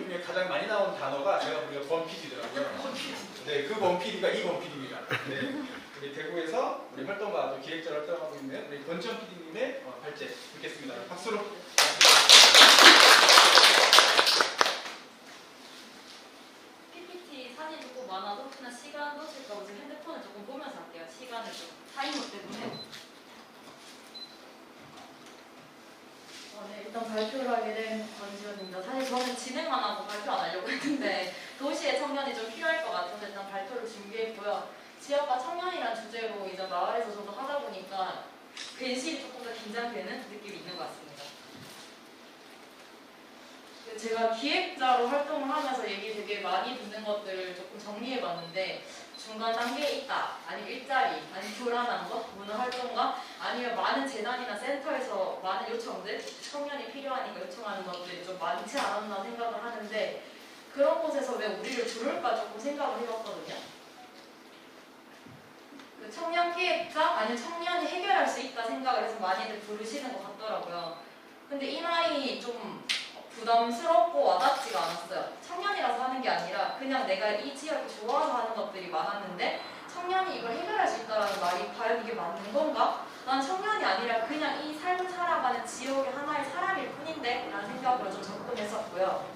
중에 가장 많이 나온 단어가 제가 보기에 범PD더라고요. 네, 그 범PD가 이 범PD입니다. 네, 우리 대구에서 우리 활동가, 아주 기획자로 활동하고 있는 우리 권지현 PD님의 발제 듣겠습니다. 박수로. PPT 사진이 조금 많아서 혹시나 시간 놓칠까 봐 지금 핸드폰을 조금 보면서 할게요. 시간을 좀 타이머 때문에. 네, 일단 발표를 하게 된 권지현입니다. 사실 저는 진행만 하고 발표 안 하려고 했는데 도시의 청년이 좀 필요할 것 같아서 일단 발표를 준비했고요. 지역과 청년이란 주제로 이제 마을에서 저도 하다 보니까 괜시리 조금 더 긴장되는 느낌이 있는 것 같습니다. 제가 기획자로 활동을 하면서 얘기 되게 많이 듣는 것들을 조금 정리해봤는데 중간 단계에 있다, 아니면 일자리, 아니면 불안한 것, 문화활동가, 아니면 많은 재단이나 센터에서 많은 요청들, 청년이 필요하니까 요청하는 것들이 좀 많지 않았나 생각을 하는데 그런 곳에서 왜 우리를 부를까 조금 생각을 해봤거든요. 그 청년 기획자, 아니면 청년이 해결할 수 있다 생각을 해서 많이들 부르시는 것 같더라고요. 근데 이 말이 좀 부담스럽고 와닿지가 않았어요. 청년이라서 하는 게 아니라 그냥 내가 이 지역을 좋아서 하는 것들이 많았는데 청년이 이걸 해결할 수 있다는 말이 과연 이게 맞는 건가? 난 청년이 아니라 그냥 이 삶을 살아가는 지역의 하나의 사람일 뿐인데 라는 생각으로 좀 접근했었고요.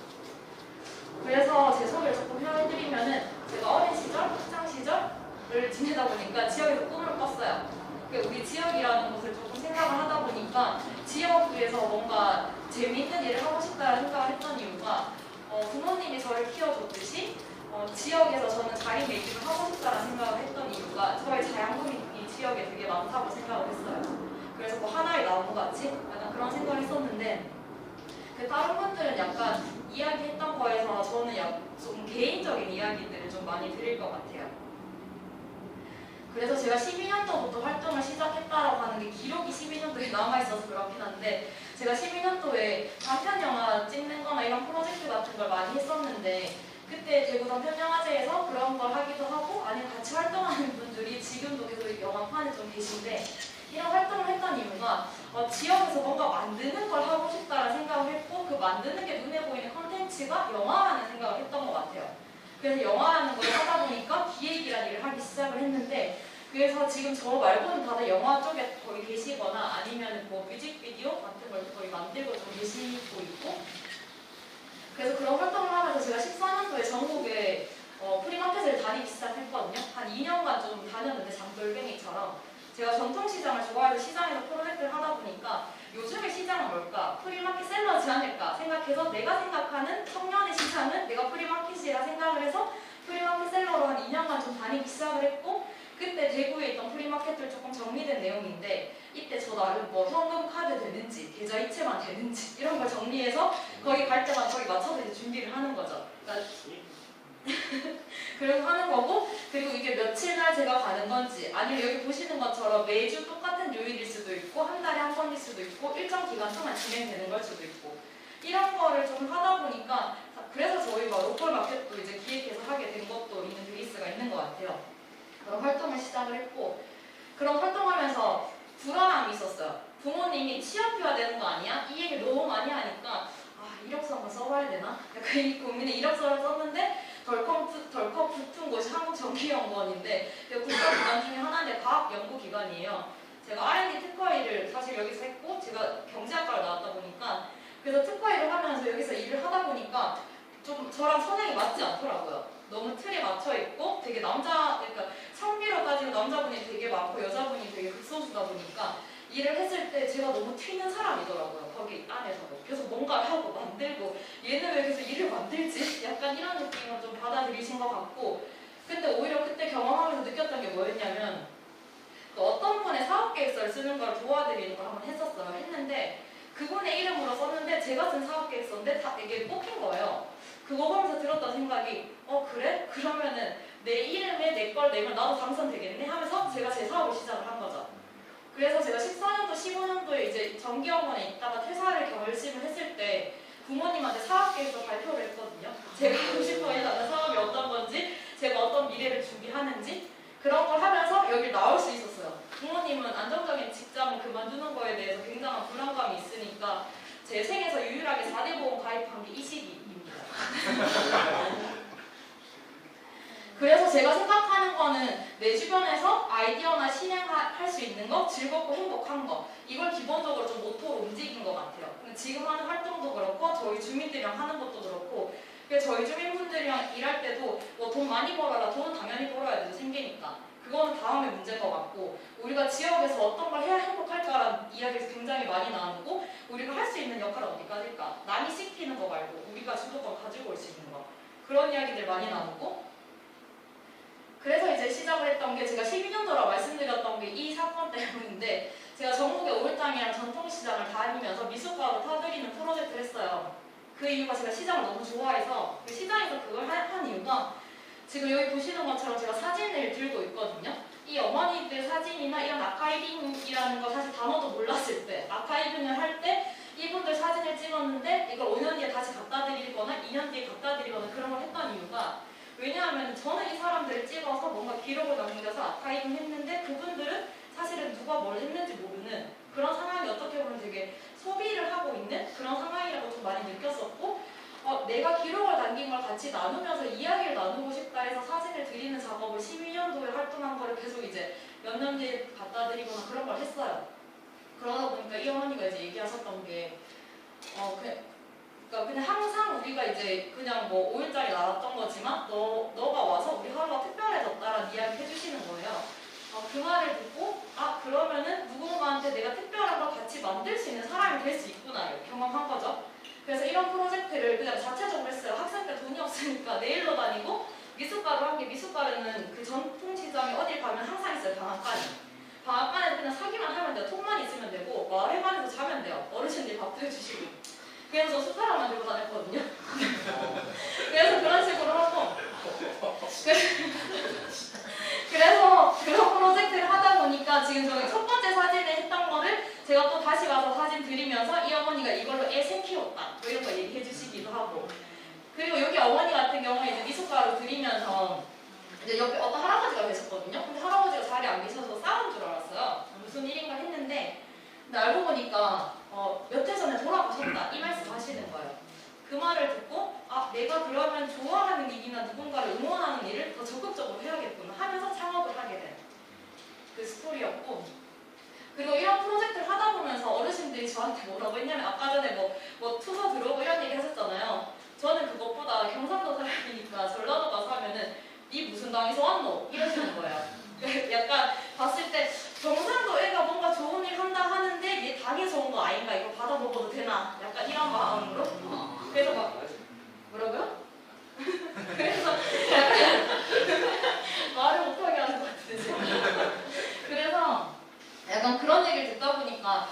그래서 제 소개를 조금 해드리면은 제가 어린 시절, 학창 시절을 지내다 보니까 지역에서 꿈을 꿨어요. 우리 지역이라는 곳을 조금 생각을 하다 보니까 지역에서 뭔가 재미있는 일을 하고 싶다는 생각을 했던 이유가 부모님이 저를 키워줬듯이 지역에서 저는 자리매김을 하고 싶다는 생각을 했던 이유가 저의 자양분이 이 지역에 되게 많다고 생각을 했어요. 그래서 뭐 하나의 나무같이 약간 그런 생각을 했었는데 다른 분들은 약간 이야기했던 거에서 저는 좀 개인적인 이야기들을 좀 많이 드릴 것 같아요. 그래서 제가 12년도부터 활동을 시작했다라고 하는 게 기록이 12년도에 남아있어서 그렇긴 한데 제가 12년도에 단편영화 찍는 거나 이런 프로젝트 같은 걸 많이 했었는데 그때 대구 단편영화제에서 그런 걸 하기도 하고 아니면 같이 활동하는 분들이 지금도 계속 영화판에 좀 계신데 이런 활동을 했던 이유가 지역에서 뭔가 만드는 걸 하고 싶다는 생각을 했고 그 만드는 게 눈에 보이는 콘텐츠가 영화라는 생각을 했던 것 같아요. 그래서 영화라는 걸 하다 보니까 기획이라는 일을 하기 시작을 했는데 그래서 지금 저 말고는 다들 영화 쪽에 거의 계시거나 아니면 뭐 뮤직비디오 같은 걸 거의 만들고 좀 계시고 있고 그래서 그런 활동을 하면서 제가 14년도에 전국에 프리마켓을 다니기 시작했거든요. 한 2년간 좀 다녔는데 장돌뱅이처럼 제가 전통시장을 좋아해서 시장에서 프로젝트를 하다 보니까 요즘의 시장은 뭘까? 프리마켓 셀러지 않을까 생각해서 내가 생각하는 청년의 시장은 내가 프리마켓이라 생각을 해서 프리마켓 셀러로 한 2년간 좀 다니기 시작을 했고 그때 대구에 있던 프리마켓들 조금 정리된 내용인데 이때 저 나름 뭐 현금 카드 되는지 계좌 이체만 되는지 이런 걸 정리해서 거기 갈 때마다 거기 맞춰서 이제 준비를 하는 거죠. 그러니까 그래서 하는 거고 그리고 이게 며칠날 제가 가는 건지 아니면 여기 보시는 것처럼 매주 똑같은 요일일 수도 있고 한 달에 한 번일 수도 있고 일정 기간 동안 진행되는 걸 수도 있고 이런 거를 좀 하다 보니까 그래서 저희가 로컬 마켓도 이제 기획해서 하게 된 것도 있는 베이스가 있는 것 같아요. 그런 활동을 시작을 했고 그런 활동하면서 불안함이 있었어요. 부모님이 취업해야 되는 거 아니야? 이 얘기를 너무 많이 하니까 이력서 한번 써봐야 되나? 약간 이 고민에 이력서를 썼는데 덜컥 붙은 곳이 한국전기연구원인데 국가기관 중에 하나인데 과학연구기관이에요. 제가 R&D 특허일을 사실 여기서 했고 제가 경제학과를 나왔다 보니까 그래서 특허일을 하면서 여기서 일을 하다 보니까 좀 저랑 성향이 맞지 않더라고요. 너무 틀에 맞춰 있고 되게 그러니까 성비로 따지면 남자분이 되게 많고 여자분이 되게 극소수다 보니까 일을 했을 때 제가 너무 튀는 사람이더라고요. 거기 안에서도. 그래서 뭔가를 하고 만들고 얘는 왜 계속 일을 만들지? 약간 이런 느낌을 좀 받아들이신 것 같고 근데 오히려 그때 경험하면서 느꼈던 게 뭐였냐면 어떤 분의 사업계획서를 쓰는 걸 도와드리는 걸 한번 했었어요. 했는데 그분의 이름으로 썼는데 제가 쓴 사업계획서인데 다 이게 뽑힌 거예요. 그거 보면서 들었던 생각이 그래? 그러면은 내 이름에 내 걸 내면 나도 당선되겠네 하면서 제가 제 사업을 시작을 한 거죠. 그래서 제가 14년도, 15년도에 이제 전기연구원에 있다가 퇴사를 결심을 했을 때 부모님한테 사업계획서 발표를 했거든요. 제가 하고 싶어 하는 사업이 어떤 건지, 제가 어떤 미래를 준비하는지 그런 걸 하면서 여기 나올 수 있었어요. 부모님은 안정적인 직장을 그만두는 거에 대해서 굉장한 불안감이 있으니까 제 생에서 유일하게 4대 보험 가입한 게 이 시기입니다. 그래서 제가 생각하는 거는 내 주변에서 아이디어나 실행할 수 있는 거, 즐겁고 행복한 거, 이걸 기본적으로 좀 모토로 움직인 것 같아요. 근데 지금 하는 활동도 그렇고 저희 주민들이랑 하는 것도 그렇고, 그래서 저희 주민분들이랑 일할 때도 뭐 돈 많이 벌어라, 돈은 당연히 벌어야 되죠. 생기니까. 그거는 다음에 문제인 것 같고, 우리가 지역에서 어떤 걸 해야 행복할까라는 이야기에서 굉장히 많이 나누고, 우리가 할 수 있는 역할은 어디까지일까? 남이 시키는 거 말고 우리가 주도권 가지고 올 수 있는 거, 그런 이야기들 많이 나누고, 그래서 이제 시작을 했던 게, 제가 12년도라 말씀드렸던 게 이 사건 때문인데, 제가 전국의 5일장이랑 전통시장을 다니면서 미숫가루 타드리는 프로젝트를 했어요. 그 이유가 제가 시장을 너무 좋아해서, 그 시장에서 그걸 한 이유가, 지금 여기 보시는 것처럼 제가 사진을 들고 있거든요. 이 어머니들 사진이나 이런 아카이빙이라는 거 사실 단어도 몰랐을 때, 아카이빙을 할 때 이분들 사진을 찍었는데 이걸 5년 뒤에 다시 갖다 드리거나 2년 뒤에 갖다 드리거나 그런 걸 했던 이유가, 왜냐하면 저는 이 사람들을 찍어서 뭔가 기록을 남겨서 아카이빙 했는데, 그분들은 사실은 누가 뭘 했는지 모르는 그런 상황이 어떻게 보면 되게 소비를 하고 있는 그런 상황이라고 좀 많이 느꼈었고, 내가 기록을 남긴 걸 같이 나누면서 이야기를 나누고 싶다 해서 사진을 드리는 작업을 12년도에 활동한 거를 계속 이제 몇 년 뒤에 갖다 드리거나 그런 걸 했어요. 그러다 보니까 이 어머니가 이제 얘기하셨던 게, 그러니까 그냥 항상 우리가 이제 그냥 뭐 5일짜리 나왔던 거지만 너가 와서 우리 하루가 특별해졌다라는 이야기 해주시는 거예요. 그 말을 듣고, 그러면은 누군가한테 내가 특별한 걸 같이 만들 수 있는 사람이 될 수 있구나를 경험한 거죠. 그래서 이런 프로젝트를 그냥 자체적으로 했어요. 학생 때 돈이 없으니까 내일로 다니고, 미숫가루 한 게, 미숫가루는 그 전통시장에 어딜 가면 항상 있어요. 방앗간에. 방앗간에 그냥 사기만 하면 돼요. 통만 있으면 되고, 마을회관에서 자면 돼요. 어르신들이 밥도 해주시고. 그래서 저 숟가락만 들고 다녔거든요. 그래서 그런 식으로 하고, 그래서 그런 프로젝트를 하다 보니까 지금 저희 첫 번째 사진을 했던 거를 제가 또 다시 가서 사진 드리면서 이 어머니가 이걸로 애 새 키웠다, 뭐 이런 거 얘기해 주시기도 하고, 그리고 여기 어머니 같은 경우에 이제 미숫가루 드리면서 이제 옆에 어떤 할아버지가 계셨거든요. 근데 할아버지가 자리에 안 계셔서 싸운 줄 알았어요. 무슨 일인가 했는데, 근데 알고 보니까 몇 해 전에 돌아가셨다 이 말씀 하시는 거예요. 그 말을 듣고, 내가 그러면 좋아하는 일이나 누군가를 응원하는 일을 더 적극적으로 해야겠구나 하면서 창업을 하게 된 그 스토리였고, 그리고 이런 프로젝트를 하다 보면서 어르신들이 저한테 뭐라고 했냐면, 아까 전에 뭐 투서 들어오고 이런 얘기 하셨잖아요. 저는 그것보다 경상도 사람이니까 전라도 가서 하면은 니 무슨 당에서 왔노? 이러시는 거예요. 약간 봤을 때 경상도 애가 뭔가 좋은 일 한다 하는데 얘 당에서 온 거 아닌가? 이거 받아 먹어도 되나? 약간 이런 마음으로. 그래서 막 뭐라고요? 그래서 약간 말을 못하게 하는 것 같은데 지금. 그래서 약간 그런 얘기를 듣다 보니까,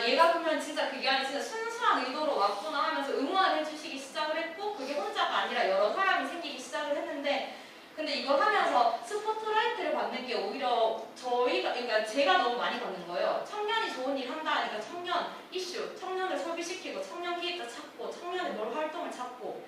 얘가 그러면 진짜 그게 아니라 진짜 순수한 의도로 왔구나 하면서 응원을 해주시기 시작을 했고, 그게 혼자가 아니라 여러 사람이 생기기 시작을 했는데, 근데 이걸 하면서 스포트라이트를 받는 게 오히려 그러니까 제가 너무 많이 받는 거예요. 청년이 좋은 일 한다 하니까 청년 이슈, 청년을 소비시키고, 청년 기획자 찾고, 청년의 뭘 활동을 찾고,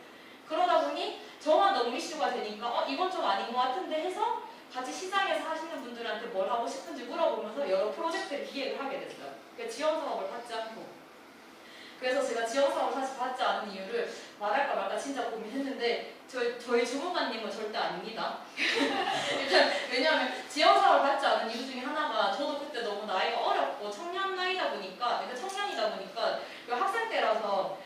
그러다 보니 저만 너무 이슈가 되니까 이건 좀 아닌 것 같은데 해서 같이 시장에서 하시는 분들한테 뭘 하고 싶은지 물어보면서 여러 프로젝트를 기획을 하게 됐어요. 그러니까 지원 사업을 받지 않고. 그래서 제가 지원 사업을 사실 받지 않은 이유를 말할까 말까 진짜 고민했는데, 저희 주무관님은 절대 아닙니다. 일단 왜냐하면 지원 사업을 받지 않은 이유 중에 하나가, 저도 그때 너무 나이가 어렸고 청년 나이다 보니까, 그러니까 청년이다 보니까 학생 때라서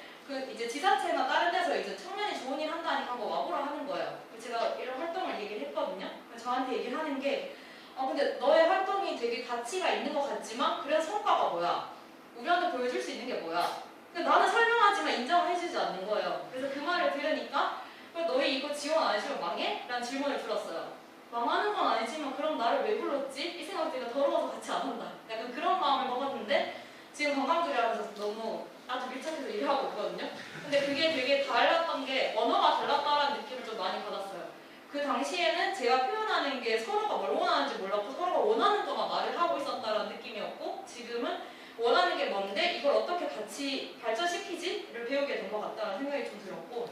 이제 지자체나 다른 데서 이제 청년이 좋은 일 한다니까 한번 와보라 하는 거예요. 제가 이런 활동을 얘기를 했거든요. 저한테 얘기를 하는 게, 근데 너의 활동이 되게 가치가 있는 것 같지만 그래서 성과가 뭐야? 우리한테 보여줄 수 있는 게 뭐야? 근데 나는 설명하지만 인정을 해주지 않는 거예요. 그래서 그 말을 들으니까, 너희 이거 지원 안 해주면 망해? 라는 질문을 들었어요. 망하는 건 아니지만 그럼 나를 왜 불렀지? 이 생각 때문에 더러워서 같이 안 한다. 약간 그런 마음을 먹었는데, 지금 관광들이 하면서 너무 아주 밀착해서 일하고 있거든요. 근데 그게 되게 달랐던 게, 언어가 달랐다라는 느낌을 좀 많이 받았어요. 그 당시에는 제가 표현하는 게 서로가 뭘 원하는지 몰랐고, 서로가 원하는 것만 말을 하고 있었다라는 느낌이었고, 지금은 원하는 게 뭔데 이걸 어떻게 같이 발전시키지를 배우게 된 것 같다는 생각이 좀 들었고,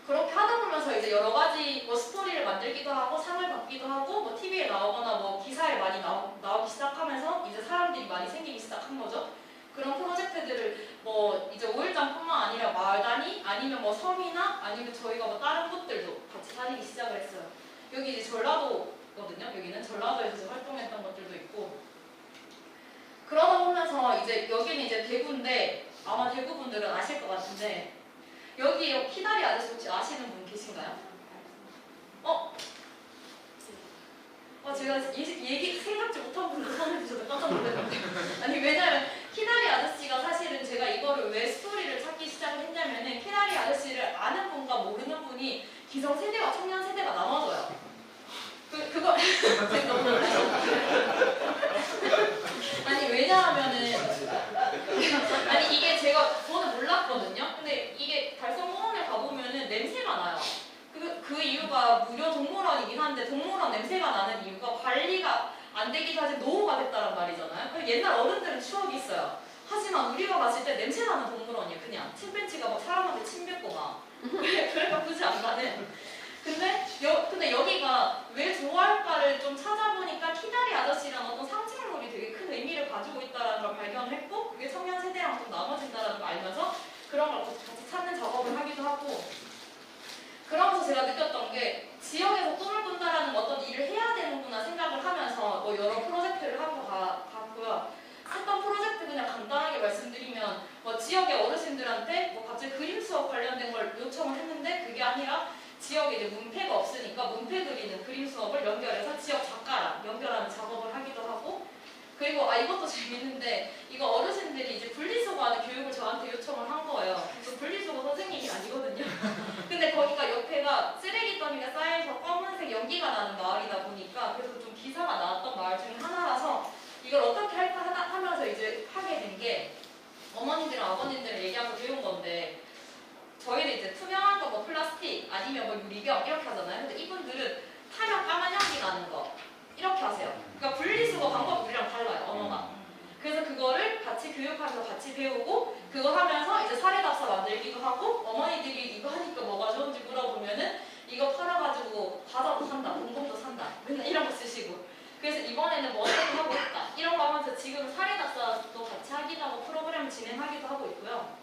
그렇게 하다 보면서 이제 여러 가지 뭐 스토리를 만들기도 하고 상을 받기도 하고, 뭐 TV에 나오거나 뭐 기사에 많이 나오기 시작하면서 이제 사람들이 많이 생기기 시작한 거죠. 그런 프로젝트들을 뭐 이제 5일장뿐만 아니라 마을 단위, 아니면 뭐 섬이나 아니면 저희가 뭐 다른 곳들도 같이 다니기 시작을 했어요. 여기 이제 전라도거든요. 여기는 전라도에서 이제 활동했던 것들도 있고 그러다 보면서 이제 여기는 이제 대구인데 아마 대구 분들은 아실 것 같은데 여기 키다리 아저씨 혹시 아시는 분 계신가요? 제가 얘기 생각지 못한 분들 손을 드셔서 깜짝 놀랐는데 아니 왜냐면 키다리 아저씨가 사실은 제가 이거를 왜 스토리를 찾기 시작을 했냐면은 키다리 아저씨를 아는 분과 모르는 분이 기성세대와 청년세대가 나눠져요. 그거 제가 너무 놀라서 아니 왜냐하면은 아니 이게 저는 몰랐거든요. 근데 이게 달성공원에 가보면은 냄새가 나요. 그 이유가 무료 동물원이긴 한데 동물원 냄새가 나는 이유가 관리가 안 되기도 하지 노후가 됐다란 말이잖아요. 그리고 옛날 어른들은 추억이 있어요. 하지만 우리가 갔을 때 냄새 나는 동물원이에요. 그냥 침팬지가 막 사람한테 침 뱉고 막 그러니까 굳이 안 가는. 근데 여기가 왜 좋아할까를 좀 찾아보니까 키다리 아저씨랑 어떤 상징물이 되게 큰 의미를 가지고 있다는 걸 발견했고 그게 청년 세대랑 좀 나눠진다는 걸 알면서 그런 걸 같이 찾는 작업을 하기도 하고 그러면서 제가 느꼈던 게 지역에서 꿈을 꾼다라는 어떤 일을 해야 되는구나 생각을 하면서 뭐 여러 프로젝트를 하고 갔고요. 했던 프로젝트 그냥 간단하게 말씀드리면 뭐 지역의 어르신들한테 뭐 갑자기 그림 수업 관련된 걸 요청을 했는데 그게 아니라 지역에 이제 문패가 없으니까 문패 그리는 그림 수업을 연결해서 지역 작가랑 연결하는 작업을 하기도 하고 그리고 이것도 재밌는데 이거 어르신들이 이제 분리수거하는 교육을 저한테 요청을 한 거예요. 저 분리수거 선생님이 아니거든요. 근데 거기가 옆에가 쓰레기 더미가 쌓여서 검은색 연기가 나는 마을이다 보니까 그래서 좀 기사가 나왔던 마을 중에 하나라서 이걸 어떻게 할까 하면서 이제 하게 된 게 어머님들이랑 아버님들을 얘기하면서 배운 건데 저희는 이제 투명한 거 뭐 플라스틱 아니면 뭐 유리병 이렇게 하잖아요. 근데 이분들은 타면 까만 연기 나는 거 이렇게 하세요. 그러니까 분리수거 방법이 우리랑 달라요. 언어가. 그래서 그거를 같이 교육하면서 같이 배우고 그거 하면서 이제 사례답사 만들기도 하고 어머니들이 이거 하니까 뭐가 좋은지 물어보면은 이거 팔아가지고 과자도 산다, 봉봉도 산다 맨날 이런 거 쓰시고 그래서 이번에는 뭐 어떻게 하고 있다 이런 거 하면서 지금 사례답사도 같이 하기도 하고 프로그램 진행하기도 하고 있고요.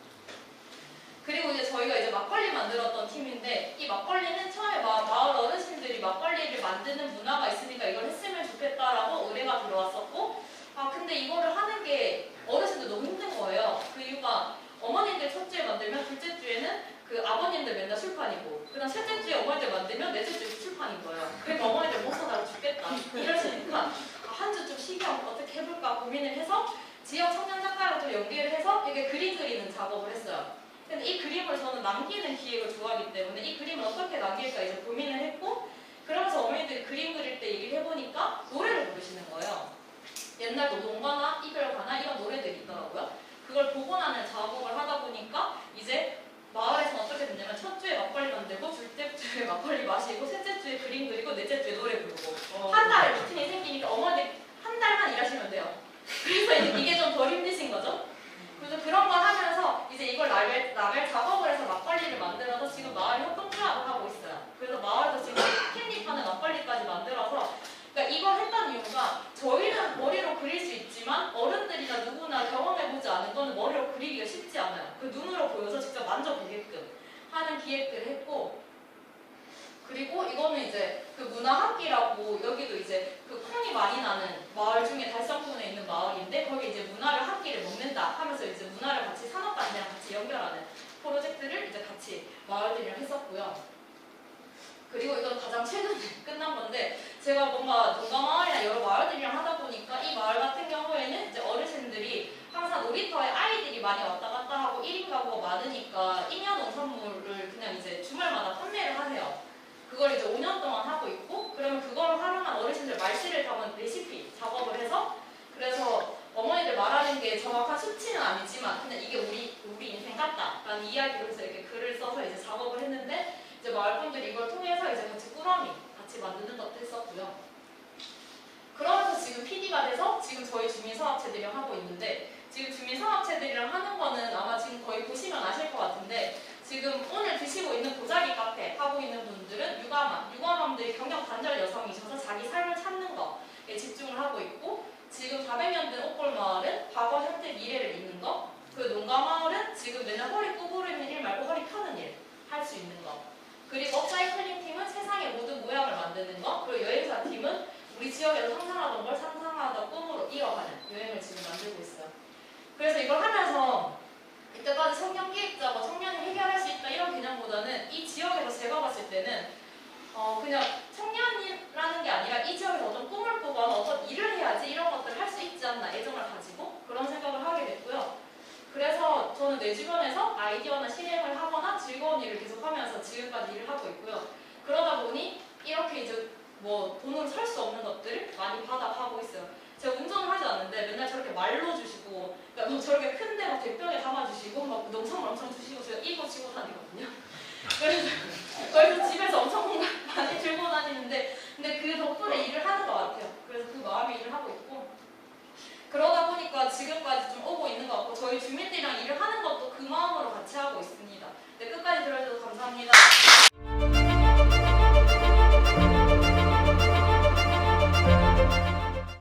그리고 이제 저희가 이제 막걸리 만들었던 팀인데 이 막걸리는 처음에 마을 어르신들이 막걸리를 만드는 문화가 있으니까 이걸 했으면 좋겠다라고 의뢰가 들어왔었고 근데 이거를 하는 게 어르신들 너무 힘든 거예요. 그 이유가 어머님들 첫 주에 만들면 둘째 주에는 그 아버님들 맨날 출판이고 그다음 셋째 주에 어머니들 만들면 넷째 주에 출판인 거예요. 그러니까 어머니들 못 사다가 죽겠다 이러시니까 한 주 좀 쉬면 어떻게 해볼까 고민을 해서 지역 청년 작가랑 좀 연계를 해서 이게 그림 그리는 작업을 했어요. 근데 이 그림을 저는 남기는 기획을 좋아하기 때문에 이 그림을 어떻게 남길까 이제 고민을 했고 그러면서 어머니들이 그림 그릴 때 얘기를 해보니까 노래를 부르시는 거예요. 옛날 노동가나 이별가나 이런 노래들이 있더라고요. 그걸 보고 나는 작업을 하다 보니까 이제 마을에서는 어떻게 됐냐면 첫 주에 막걸리 만들고 둘째 주에 막걸리 마시고 셋째 주에 그림 그리고 넷째 주에 노래 부르고 한 달 루틴이 생기니까 어머니들 한 달만 일하시면 돼요. 그래서 이게 좀 덜 힘드신 거죠. 그래서 그런 걸 하면서 이제 이걸 나갈 작업을 해서 막걸리를 만들어서 지금 마을 협동조합을 하고 있어요. 그래서 마을에서 지금 캔디파는 막걸리까지 만들어서 그러니까 이걸 했던 이유가 저희는 머리로 그릴 수 있지만 어른들이나 누구나 경험해보지 않은 거는 머리로 그리기가 쉽지 않아요. 그 눈으로 보여서 직접 만져보게끔 하는 기획들을 했고 그리고 이거는 이제 그 문화학기라고 여기도 이제 그 콩이 많이 나는 마을 중에 달성군에 있는 마을인데 거기 이제 문화를 학기를 먹는다 하면서 이제 문화를 같이 산업단지랑 같이 연결하는 프로젝트를 이제 같이 마을들이랑 했었고요. 그리고 이건 가장 최근에 끝난 건데 제가 뭔가 농가마을이나 여러 마을들이랑 하다 보니까 이 마을 같은 경우에는 이제 어르신들이 항상 놀이터에 아이들이 많이 왔다 갔다 하고 1인 가구가 많으니까 잉여 농산물을 그냥 이제 주말마다 판매를 하세요. 그걸 이제 5년 동안 하고 있고 그러면 그걸 활용한 어르신들 말씨를 담은 레시피 작업을 해서 그래서 어머니들 말하는 게 정확한 수치는 아니지만 그냥 이게 우리 인생 같다라는 이야기로 해서 이렇게 글을 써서 이제 작업을 했는데 이제 마을분들이 이걸 통해서 이제 같이 꾸러미 같이 만드는 것도 했었고요. 그러면서 지금 PD가 돼서 지금 저희 주민사업체들이랑 하고 있는데 지금 주민사업체들이랑 하는 거는 아마 지금 거의 보시면 아실 것 같은데 지금 오늘 드시고 있는 보자기 카페 하고 있는 분들은 유가맘들이 경력 단절 여성이셔서 자기 삶을 찾는 거에 집중을 하고 있고 지금 400년 된 옥골마을은 과거, 현재, 미래를 잇는 거 그 농가마을은 지금 맨날 허리 구부리는 일 말고 허리 펴는 일 할 수 있는 거 그리고 업사이클링 팀은 세상의 모든 모양을 만드는 거, 그리고 여행사 팀은 우리 지역에서 상상하던 걸 상상하던 꿈으로 이어가는 여행을 지금 만들고 있어요. 그래서 이걸 하면서 이때까지 청년기획자가 청년이 해결할 수 있다 이런 개념보다는 이 지역에서 제가 봤을 때는 그냥 청년이라는 게 아니라 이 지역에서 어떤 꿈을 꾸거나 어떤 일을 해야지 이런 것들을 할 수 있지 않나 애정을 가지고 그런 생각을 하게 됐고요. 그래서 저는 내 주변에서 아이디어나 실행을 하거나 즐거운 일을 계속하면서 지금까지 일을 하고 있고요. 그러다 보니 이렇게 이제 뭐 돈으로 살 수 없는 것들을 많이 받아가고 있어요. 제가 운전을 하지 않는데 맨날 저렇게 말로 주시고, 그러니까 뭐 저렇게 큰데 막 대병에 담아주시고 막 농산물 엄청 주시고 제가 이거 지고 다니거든요. 그래서 집에서 엄청 많이 들고 다니는데, 근데 그 덕분에 일을 하는 것 같아요. 그래서 그 마음에 일을 하고 있고, 그러다 보니까 지금까지 좀 오고 있는 것 같고, 저희 주민들이랑 일을 하는 것도 그 마음으로 같이 하고 있습니다. 네, 끝까지 들어주셔서 감사합니다.